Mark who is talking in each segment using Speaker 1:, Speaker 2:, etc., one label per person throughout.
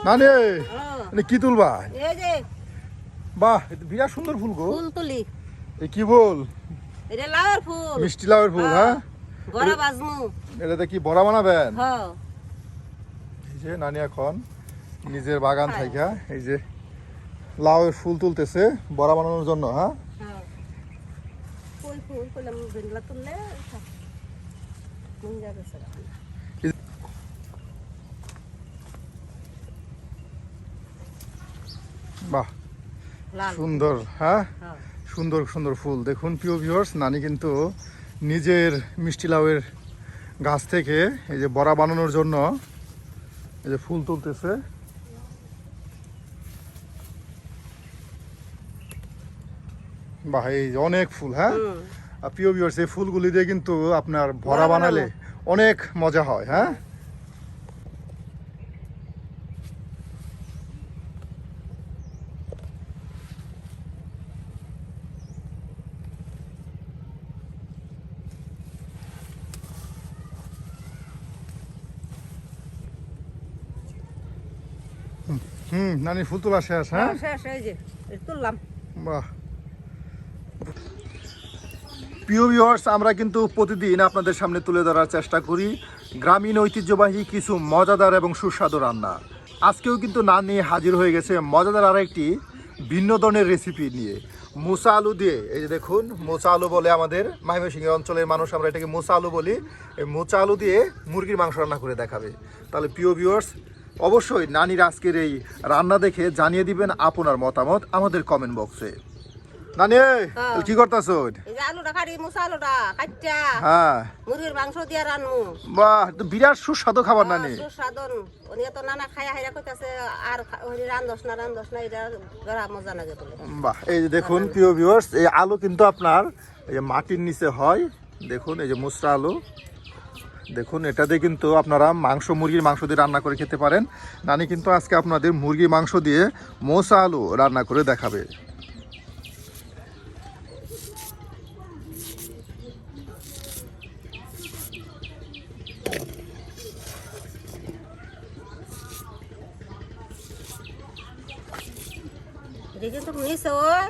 Speaker 1: নানি কি তুলবা? বাহ, বিরাট সুন্দর ফুল গো।
Speaker 2: ফুল তুলি।
Speaker 1: কি ফুল?
Speaker 2: এটা লাউয়ের ফুল।
Speaker 1: মিষ্টি লাউয়ের ফুল। হ্যাঁ,
Speaker 2: বড়া বাজমু।
Speaker 1: এটাতে কি বড়া বানাবেন?
Speaker 2: হ্যাঁ।
Speaker 1: এই যে নানি এখন নিজের বাগান থেকে এই যে লাউয়ের ফুল তুলতেছে বড়া বানানোর জন্য। হ্যাঁ,
Speaker 2: কই ফুল কইলাম ভেন্ডলা তুললে মন যাবে স্যার।
Speaker 1: বাহ, সুন্দর। হ্যাঁ, সুন্দর সুন্দর ফুল। দেখুন প্রিয় ভিউয়ার্স, নানি কিন্তু নিজের মিষ্টি লাউয়ের গাছ থেকে এই যে বড়া বানানোর জন্য এই যে ফুল তুলতেছে। বাহ, এই যে অনেক ফুল। হ্যাঁ, আর প্রিয় ভিউয়ার্স, এই ফুলগুলি দিয়ে কিন্তু আপনার বড়া বানালে অনেক মজা হয়। হ্যাঁ, নানি ফুল তোলা শেষ? হ্যাঁ,
Speaker 2: শেষ। এই যে তুললাম।
Speaker 1: বাহ। প্রিয় ভিউয়ার্স, আমরা কিন্তু প্রতিদিন আপনাদের সামনে তুলে ধরার চেষ্টা করি গ্রামীণ ঐতিহ্যবাহী কিছু মজাদার এবং সুস্বাদু রান্না। আজকেও কিন্তু নানি হাজির হয়ে গেছে মজাদার আর একটি ভিন্ন ধরনের রেসিপি নিয়ে, মোচা আলু দিয়ে। এই যে দেখুন, মোচা আলু বলে আমাদের ময়মনসিংহ অঞ্চলের মানুষ, আমরা এটাকে মোচা আলু বলি। এই মোচা আলু দিয়ে মুরগির মাংস রান্না করে দেখাবে। তাহলে প্রিয় ভিউয়ার্স, অবশ্যই নানির আজকের এই রান্না দেখে জানিয়ে দিবেন আপনার মতামত আমাদের কমেন্ট বক্সে। নানি কি করতেছো?
Speaker 2: এই যে আলুটা কাটি, মোচা আলুটা কাটটা
Speaker 1: হ্যাঁ,
Speaker 2: মুরগির মাংস দিয়ে রান্নু।
Speaker 1: বাহ, তো বিরাট সুস্বাদু খাবার নানি।
Speaker 2: সুস্বাদন। উনি তো নানা খায়া হাইরা কইতাছে আর রান্ধস না এটা গড়া মজা লাগে বলে।
Speaker 1: বাহ, এই যে দেখুন প্রিয় ভিউয়ার্স, এই আলু কিন্তু আপনার এই যে মাটির নিচে হয়। দেখুন এই যে মুসরা আলু। দেখুন, এটাতে কিন্তু আপনারা মুরগির মাংস দিয়ে রান্না করে খেতে পারেন। নানি কিন্তু আজকে আপনাদের মুরগির মাংস দিয়ে মোচা আলু রান্না করে দেখাবে।
Speaker 2: এটা কিন্তু নিচে ওই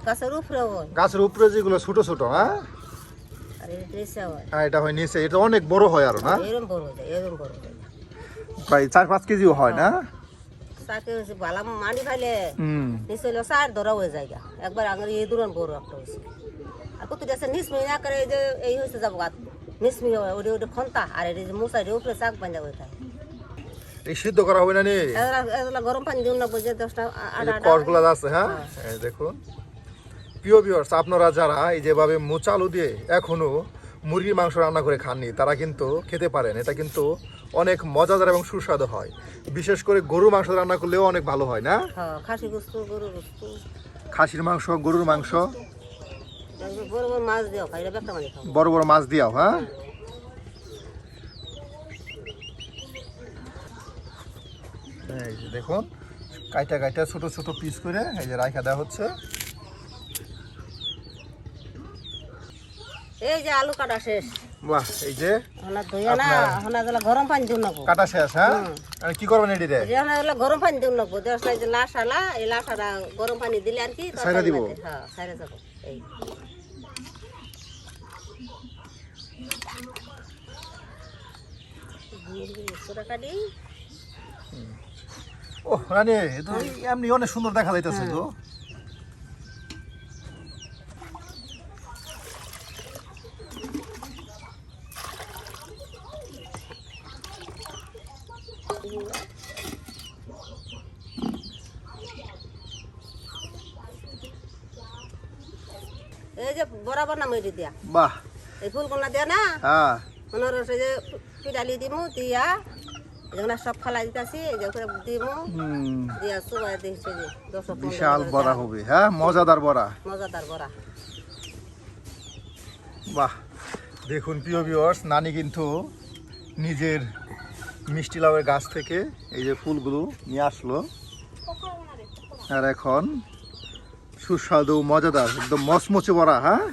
Speaker 2: গাছের উপরে ওই।
Speaker 1: গাছের উপরে যেগুলো ছোট ছোট। হ্যাঁ,
Speaker 2: আর এটা নিচে ওই।
Speaker 1: হ্যাঁ, এটা হয় নিচে। এটা অনেক বড় হয় আরো না?
Speaker 2: এরকম বড় হয়, এরকম বড় হয়।
Speaker 1: প্রায় 4-5 কেজিও হয় না?
Speaker 2: সাকে হচ্ছে বালা মানি খাইলে নিচে হলো 4 ধরা হয়ে যায়। একবার আঙুর এই দূরন বড় একটা হয়েছে। আর কত আছে নিসমি না করে যে এই হয়েছে যাবো গাত নিসমি হয় ওটা ওটা খন্তা। আর এই যে মশাই উপরে চাক বান্ধা হয়ে থাকে।
Speaker 1: এই সিদ্ধ করা হবে না নি?
Speaker 2: এগুলা গরম পানি দিন না বুঝে 10টা আটা
Speaker 1: কষগুলো আছে। হ্যাঁ, এই দেখুন প্রিয় ভিউয়ার্স, আপনারা যারা এই যেভাবে মোচা আলু দিয়ে এখনো মুরগির মাংস রান্না করে খাননি, তারা কিন্তু খেতে পারেন। এটা কিন্তু অনেক মজাদার এবং সুস্বাদু হয়। বিশেষ করে গরুর মাংস রান্না করলেও অনেক ভালো হয় না?
Speaker 2: খাসি গোস্ত, গরুর গোস্ত,
Speaker 1: খাসির মাংস, গরুর মাংস,
Speaker 2: বড় বড় মাছ দিও খাইলে বেটা মানে খাও।
Speaker 1: বড় বড় মাছ দিয়াও। হ্যাঁ, এই যে দেখুন কাইটা কাইটা ছোট ছোট পিস করে এই যে রাইখা দেওয়া হচ্ছে।
Speaker 2: এই যে আলু কাটা শেষ।
Speaker 1: বাহ, এই যে
Speaker 2: হনা ধুইয়া না, হনা দিলা গরম পানি দিন না।
Speaker 1: কাটা শেষ। হ্যাঁ, আর কি করবেন এটি রে?
Speaker 2: যে হনা দিলা গরম পানি দিন না। দেশ নাই যে লাশালা, এই লাশাটা গরম পানি দিলে আর কি
Speaker 1: ছাইরা দিব।
Speaker 2: হ্যাঁ, ছাইরা যাব। এই পুরা কাটি।
Speaker 1: ও রানী, তো এমনি অনেক সুন্দর দেখা যাইতেছে তো।
Speaker 2: এই যে বরাবর না মেরি দিয়া।
Speaker 1: বাহ,
Speaker 2: এই ফুলগুলা দিয়া না।
Speaker 1: হ্যাঁ,
Speaker 2: মনের রসে যে পিডালি দিমু দিয়া যেগুলা সব ফালাই দিতাছি, এই যে করে দিমু দিয়া সুবাই দিছে যে 10-15
Speaker 1: বিশাল বড়া হবে। হ্যাঁ, মজাদার বড়া,
Speaker 2: মজাদার বড়া।
Speaker 1: বাহ, দেখুন প্রিয় ভিউয়ার্স, নানি কিন্তু নিজের মিষ্টি লাউয়ের গাছ থেকে এই যে ফুলগুলো নিয়ে আসলো। আর এখন সুস্বাদু মজাদার একদম মচমচে বড়া। হ্যাঁ,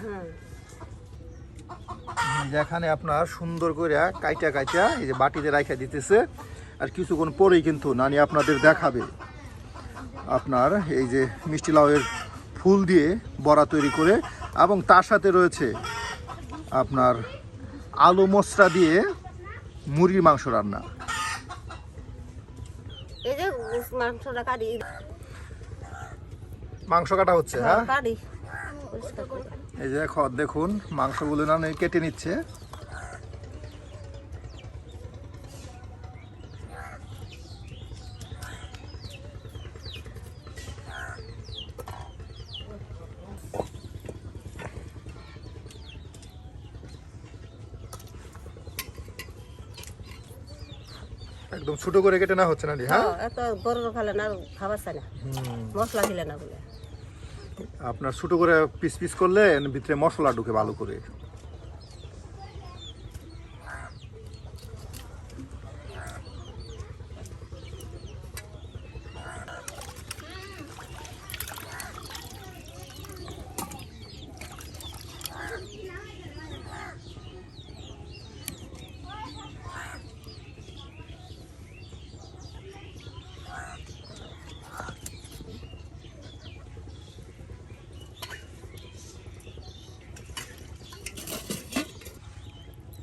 Speaker 1: যেখানে আপনার সুন্দর করে কাইটা কাইটা এই যে বাটিতে রাখা দিতেছে। আর কিছুক্ষণ পরেই কিন্তু নানি আপনাদের দেখাবে আপনার এই যে মিষ্টি লাউয়ের ফুল দিয়ে বড়া তৈরি করে, এবং তার সাথে রয়েছে আপনার আলু মশলা দিয়ে মুরগির মাংস রান্না।
Speaker 2: এই যে মাংসটা কাটি,
Speaker 1: মাংস কাটা হচ্ছে, হ্যাঁ
Speaker 2: কাটি পরিষ্কার করে।
Speaker 1: এই যে দেখুন মাংসগুলো নানি কেটে নিচ্ছে। একদম ছোট করে কেটে না হচ্ছে না, হ্যাঁ
Speaker 2: এত বড় খালে না খাবার চাই না, মশলা দিলে না বলে।
Speaker 1: আপনার ছোট করে পিস পিস করলে ভিতরে মশলা ঢুকে ভালো করে।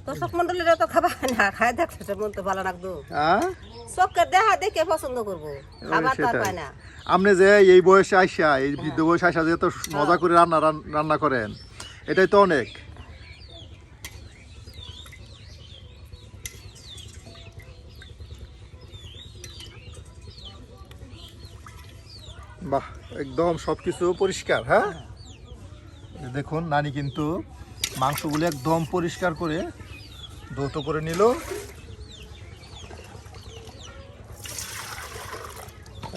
Speaker 2: দর্শক মন্ডলীরা তো খাবার না, খায় দেখতে মন তো ভালো লাগতো,
Speaker 1: হ্যাঁ
Speaker 2: চোখকে দেখা দেখে পছন্দ করবো, খাবার তো আর পায় না।
Speaker 1: আপনি যে এই বয়সে আইসা, এই বৃদ্ধ বয়সে আইসা যে তো মজা করে রান্না করেন, এটাই তো অনেক। বাহ, একদম সবকিছু পরিষ্কার। হ্যাঁ দেখুন নানি কিন্তু মাংসগুলো একদম পরিষ্কার করে ধৌত করে নিল।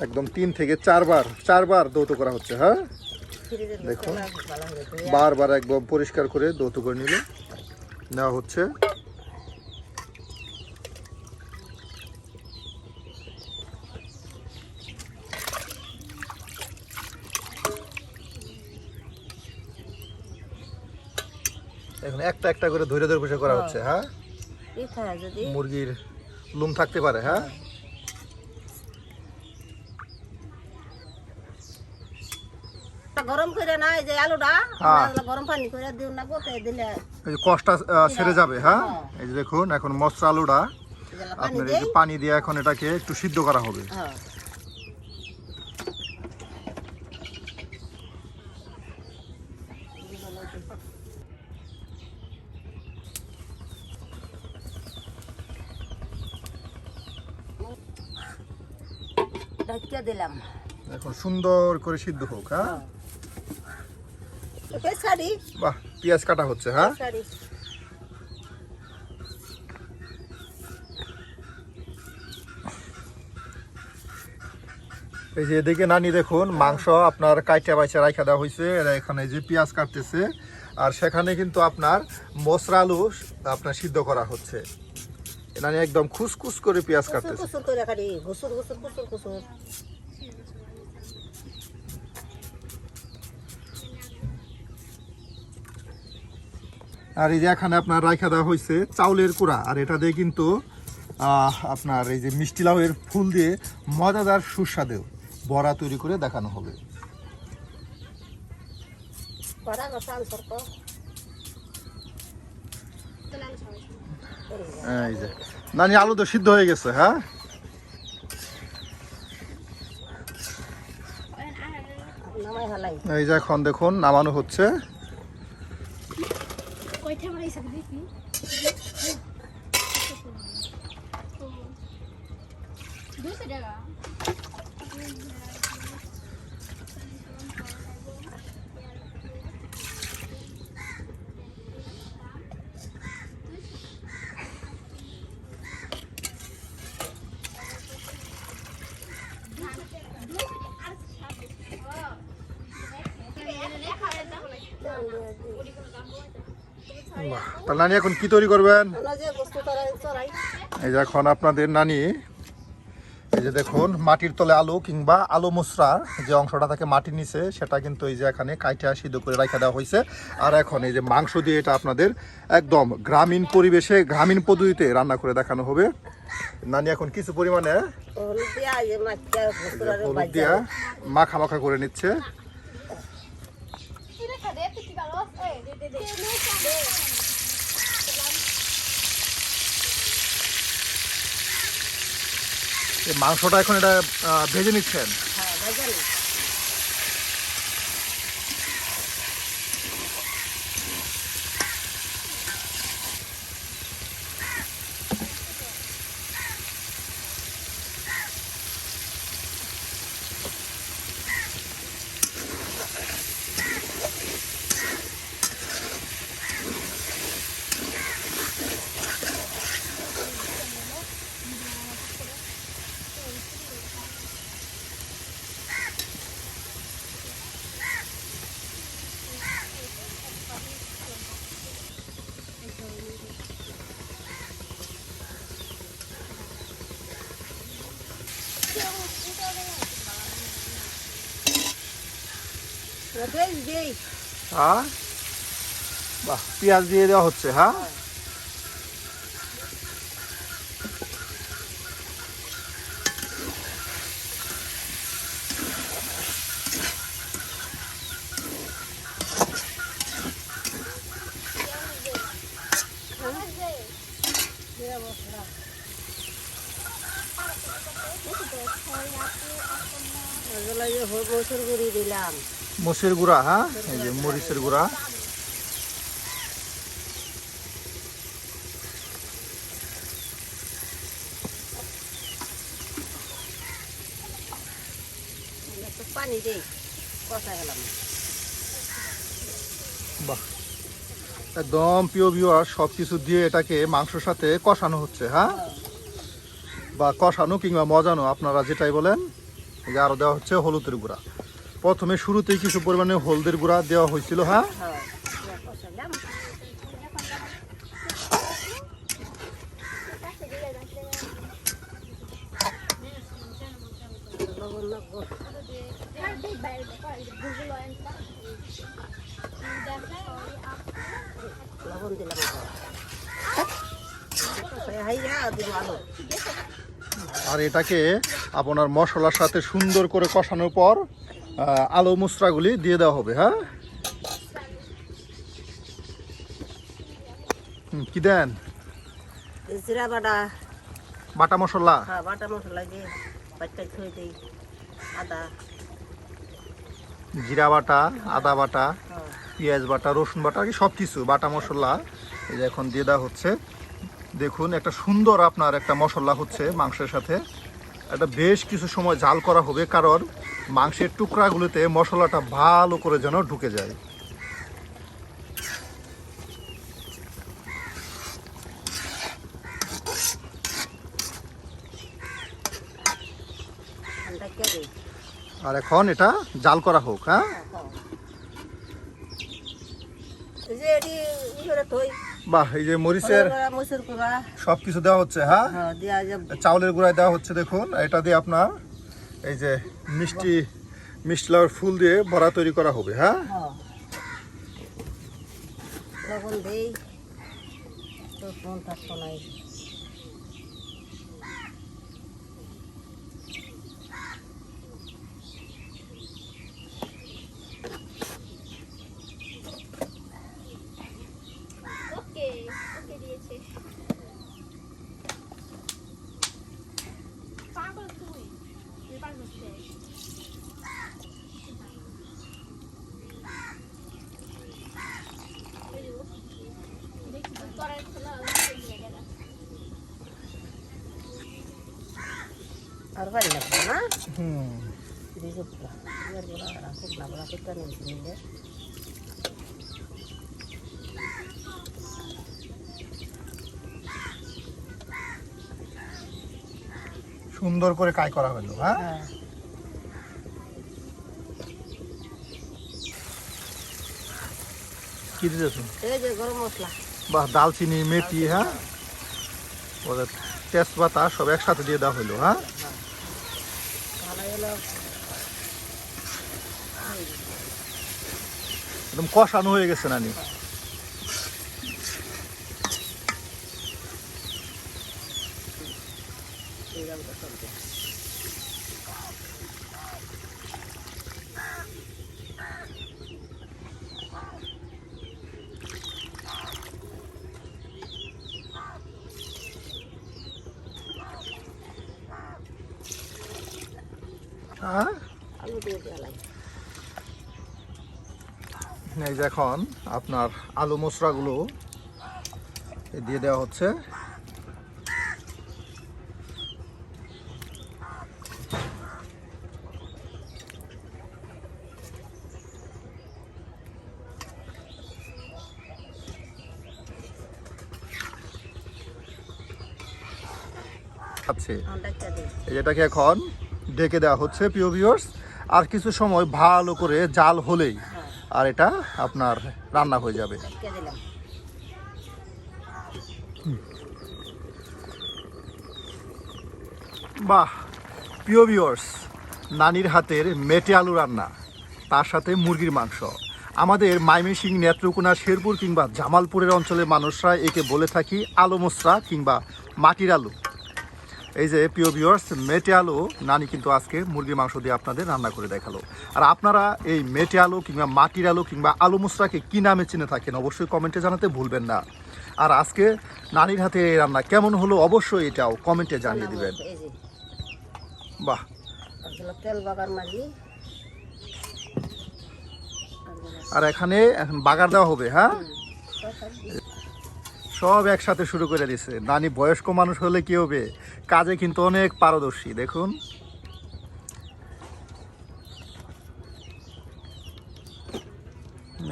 Speaker 1: একদম 3 থেকে 4 বার ধৌত করা হচ্ছে। হ্যাঁ দেখুন বারবার একদম পরিষ্কার করে ধৌত করে নেওয়া হচ্ছে। এখন একটা একটা করে ধরে ধরে বসে করা হচ্ছে। হ্যাঁ মুরগির লুম থাকতে পারে। হ্যাঁ
Speaker 2: গরম করে না, এই যে আলুটা গরম পানি করে দিও না, গোতে দিলে
Speaker 1: এই যে কষ্টটা ছেড়ে যাবে। হ্যাঁ এই যে দেখুন এখন মশলা আলুটা আপনার এই যে পানি দিয়ে এখন এটাকে একটু সিদ্ধ করা হবে।
Speaker 2: দিলাম
Speaker 1: এখন সুন্দর করে সিদ্ধ হোক। হ্যাঁ বাহ, পেঁয়াজ কাটা হচ্ছে। হ্যাঁ এই যে এদিকে নানি দেখুন মাংস আপনার কাইটা বাইচা রাখা দেওয়া হয়েছে, এরা এখানে যে পেঁয়াজ কাটতেছে, আর সেখানে কিন্তু আপনার মশলা আলু আপনার সিদ্ধ করা হচ্ছে। নানি একদম খুসখুস করে পেঁয়াজ কাটতেছে। আর এই যে এখানে আপনার রাখা দেওয়া হয়েছে চাউলের কুড়া, আর এটা দিয়ে কিন্তু আপনার এই যে মিষ্টি লাউয়ের ফুল দিয়ে মজাদার সুস্বাদু বড়া তৈরি করে দেখানো হবে। এই যে নানি আলু তো সিদ্ধ হয়ে গেছে। হ্যাঁ এই যে এখন দেখুন নামানো হচ্ছে। তাহলে নানি এখন কি তৈরি করবেন? এই যে এখন আপনাদের নানি এই যে দেখুন মাটির তলে আলু কিংবা আলু মুসরা যে অংশটা থাকে মাটির নিচে সেটা কিন্তু এই যে এখানে কাইটা সিদ্ধ করে রাখা দেওয়া হয়েছে। আর এখন এই যে মাংস দিয়ে এটা আপনাদের একদম গ্রামীণ পরিবেশে গ্রামীণ পদ্ধতিতে রান্না করে দেখানো হবে। নানি এখন কিছু পরিমাণে হলুদ দিয়া মাখা মাখা করে নিচ্ছে। এই মাংসটা এখন এটা ভেজে নিচ্ছেন। হ্যাঁ বাহ, পেঁয়াজ দিয়ে দেওয়া হচ্ছে। হ্যাঁ মরিচের গুঁড়া, হ্যাঁ এই যে মরিচের গুঁড়া।
Speaker 2: পানি দেই কষা গেলাম।
Speaker 1: বাহ, একদম প্রিয় ভিউয়ার সবকিছু দিয়ে এটাকে মাংসের সাথে কষানো হচ্ছে। হ্যাঁ বা কষানো কিংবা মজানো আপনারা যেটাই বলেন। এই যে আরো দেওয়া হচ্ছে হলুদের গুঁড়া। প্রথমে শুরুতেই কিছু পরিমাণে হলদের গুঁড়া দেওয়া হয়েছিল। হ্যাঁ
Speaker 2: লবণ দিলাম।
Speaker 1: আর এটাকে আপনার মশলার সাথে সুন্দর করে কষানোর পর আলু মুসরাগুলি দিয়ে দেওয়া হবে। হ্যাঁ কি দেন?
Speaker 2: জিরা বাটা,
Speaker 1: বাটা মশলা।
Speaker 2: হ্যাঁ বাটা মশলা দিয়ে বাটা থই দেই। আদা,
Speaker 1: জিরা বাটা, আদা বাটা,
Speaker 2: হ্যাঁ
Speaker 1: পেঁয়াজ বাটা, রসুন বাটা, আর কি সব কিছু বাটা মশলা এই যে এখন দিয়ে দেওয়া হচ্ছে। দেখুন একটা সুন্দর আপনার একটা মশলা হচ্ছে মাংসের সাথে। এটা বেশ কিছু সময় জাল করা হবে, কারণ মাংসের টুকরাগুলোতে মশলাটা ভালো করে যেন ঢুকে যায়। আর এখন এটা জাল করা হোক। হ্যাঁ বাহ, এই যে মরিচের সবকিছু দেওয়া হচ্ছে। হ্যাঁ চাউলের গুঁড়ায় দেওয়া হচ্ছে। দেখুন এটা দিয়ে আপনার এই যে মিষ্টি লাউর ফুল দিয়ে বড়া তৈরি করা হবে। হ্যাঁ
Speaker 2: লবণ দেই তো কোন থাকতো নাই। আর পারি লাগবে না।
Speaker 1: সুন্দর করে কাই করা হলো। হ্যাঁ কি দিয়েছো?
Speaker 2: এই যে গরম মশলা,
Speaker 1: বাহ, দালচিনি, মেথি, হ্যাঁ ওদের তেজপাতা সব একসাথে দিয়ে দেওয়া হলো। হ্যাঁ
Speaker 2: হলো
Speaker 1: একদম কষানো হয়ে গেছে নানি।
Speaker 2: এইরকম সবজি
Speaker 1: হ্যাঁ,
Speaker 2: আলু দিয়ে দেওয়া লাগে।
Speaker 1: এই যে এখন আপনার আলু মশলাগুলো দিয়ে দেওয়া হচ্ছে। আছে
Speaker 2: আন্দাজটা দিই।
Speaker 1: এটাকে এখন ঢেকে দেওয়া হচ্ছে প্রিয় ভিউয়ার্স। আর কিছু সময় ভালো করে জাল হলেই আর এটা আপনার রান্না হয়ে যাবে।
Speaker 2: ঢেকে দিলাম।
Speaker 1: বাহ প্রিয় ভিউয়ার্স, নানির হাতের মেটে আলু রান্না, তার সাথে মুরগির মাংস। আমাদের ময়মনসিংহ, নেত্রকোনা, শেরপুর কিংবা জামালপুরের অঞ্চলের মানুষরা একে বলে থাকি আলু মশলা কিংবা মাটির আলু। এই যে প্রিয় ভিউয়ার্স, মেটে আলু নানি কিন্তু আজকে মুরগির মাংস দিয়ে আপনাদের রান্না করে দেখালো। আর আপনারা এই মেটে আলু কিংবা মাটির আলু কিংবা আলু মশলাকে কী নামে চিনে থাকেন অবশ্যই কমেন্টে জানাতে ভুলবেন না। আর আজকে নানির হাতে এই রান্না কেমন হলো অবশ্যই এটাও কমেন্টে জানিয়ে দিবেন।
Speaker 2: এই যে
Speaker 1: বাহ,
Speaker 2: আসলে তেল বাগার মারি।
Speaker 1: আর এখানে এখন বাগার দেওয়া হবে। হ্যাঁ, সব একসাথে শুরু করে দিছে। নানি বয়স্ক মানুষ হলে কি হবে, কাজে কিন্তু অনেক পারদর্শী। দেখুন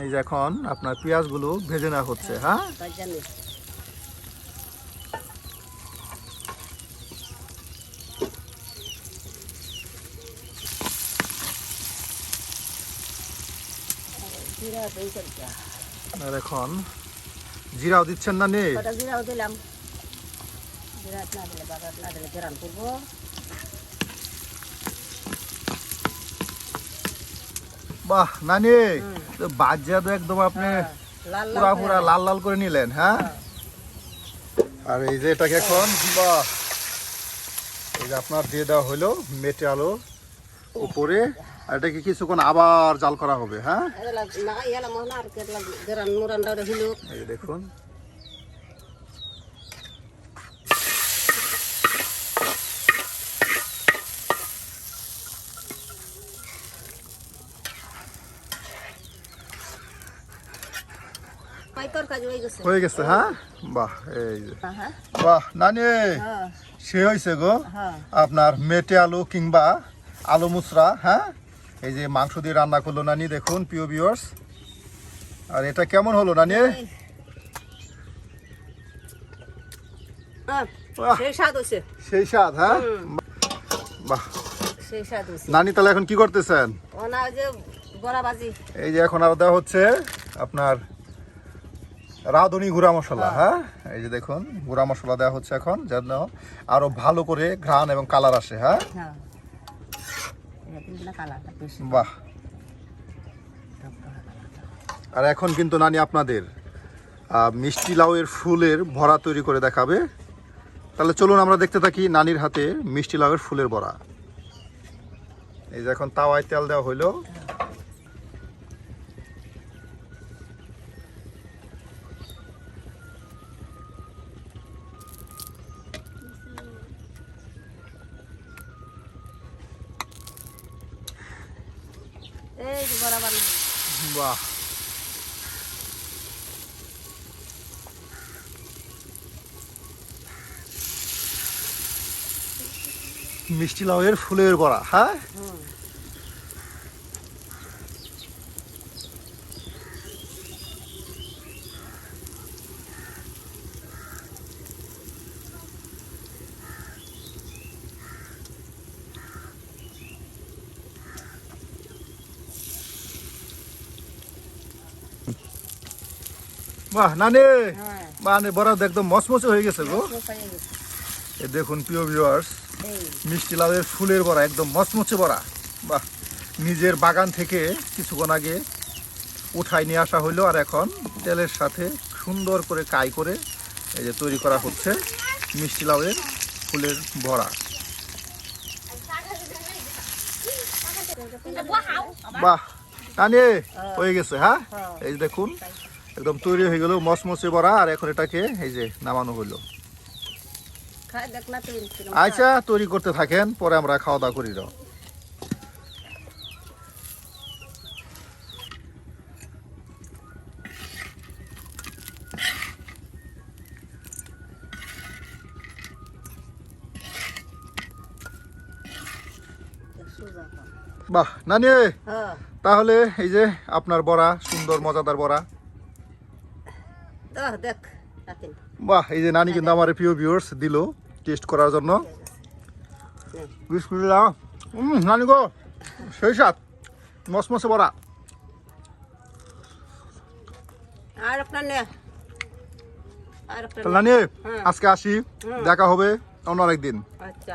Speaker 1: এই যে এখন আপনার পেঁয়াজগুলো ভেজে নেওয়া হচ্ছে। হ্যাঁ,
Speaker 2: জানি জিরা দেই করতে।
Speaker 1: আর এখন জিরাও দিচ্ছেন না নেই?
Speaker 2: কটা জিরাও দিলাম। জিরা না দিলে বাগার না দিলে গেরান করবো।
Speaker 1: বাহ নানি, বাজিয়া তো একদম আপনি
Speaker 2: লাল
Speaker 1: পুরা পুরা লাল লাল করে নিলেন। হ্যাঁ, আর এই যে এটাকে এখন বাহ, এই যে আপনার দিয়ে দেওয়া হলো মেটে আলু উপরে। আর এটাকে কিছুক্ষণ আবার জাল করা হবে। হ্যাঁ,
Speaker 2: না ইয়ালা মহনা আর কেটলা গেরান মুরান্ডা হইলো।
Speaker 1: এই যে দেখুন
Speaker 2: পাইতর কাজ হয়ে গেছে।
Speaker 1: হয়ে গেছে। হ্যাঁ, বাহ, এই যে
Speaker 2: হ্যাঁ
Speaker 1: বাহ নানি,
Speaker 2: হ্যাঁ
Speaker 1: সে হয়েছে গো
Speaker 2: হ্যাঁ।
Speaker 1: আপনার মেটে আলু কিংবা আলু মুসরা। হ্যাঁ, এই যে মাংস দিয়ে রান্না করলো নানি, দেখুন প্রিয় ভিউয়ার্স। আর এটা কেমন হলো নানি? বাহ,
Speaker 2: সেই স্বাদ হইছে।
Speaker 1: সেই স্বাদ। হ্যাঁ, বাহ
Speaker 2: সেই স্বাদ হইছে।
Speaker 1: নানি তাহলে এখন কি করতেছেন?
Speaker 2: ওনা যে বড়া ভাজি।
Speaker 1: এই যে এখন আর দেওয়া হচ্ছে আপনার রাঁধুনি গুঁড়া মশলা। হ্যাঁ, এই যে দেখুন গুঁড়া মশলা দেওয়া হচ্ছে এখন, যেন আরো ভালো করে ঘ্রাণ এবং কালার আসে। হ্যাঁ,
Speaker 2: হ্যাঁ এটা কালারটা বেশি।
Speaker 1: বাহ। আর এখন কিন্তু নানি আপনাদের মিষ্টি লাউয়ের ফুলের ভরা তৈরি করে দেখাবে। তাহলে চলুন আমরা দেখতে থাকি নানির হাতে মিষ্টি লাউয়ের ফুলের বড়া। এই যে এখন তাওয়ায় তেল দেওয়া হইলো।
Speaker 2: এই যে বড়া বানাই।
Speaker 1: বাহ, মিষ্টি লাউয়ের ফুলের বড়া। হ্যাঁ, বাহ নানি,
Speaker 2: হ্যাঁ
Speaker 1: মানে বড়া একদম মচমচে হয়ে গেছে গো।
Speaker 2: পাইয়ে গেছে।
Speaker 1: এ দেখুন প্রিয় ভিউয়ার্স, মিষ্টি লাউয়ের ফুলের বড়া, একদম মচমচে বড়া। বাহ, নিজের বাগান থেকে কিছুক্ষণ আগে উঠাই নিয়ে আসা হইলো, আর এখন তেলের সাথে সুন্দর করে কাই করে এই যে তৈরি করা হচ্ছে মিষ্টি লাউয়ের ফুলের বড়া। বাহ নানি, হয়ে গেছে। হ্যাঁ, এই যে দেখুন একদম তৈরি হয়ে গেল মচমচে বড়া, আর এখন এটাকে এই যে নামানো হইলো। আচ্ছা, তৈরি করতে থাকেন, পরে আমরা খাওয়া দাওয়া করি। বাহ নানি, তাহলে এই যে আপনার বড়া, সুন্দর মজাদার বড়া।
Speaker 2: দেখ
Speaker 1: বাহ, এই যে নানি কিন্তু আমার প্রিয় ভিউয়ার্স দিল টেস্ট করার জন্য। বিসমিল্লাহ। নানি গো, সেই সাথ মসমসে বড়া।
Speaker 2: আর আপনার নে
Speaker 1: নানি আজকে আসি, দেখা হবে অন্য আরেকদিন।
Speaker 2: আচ্ছা।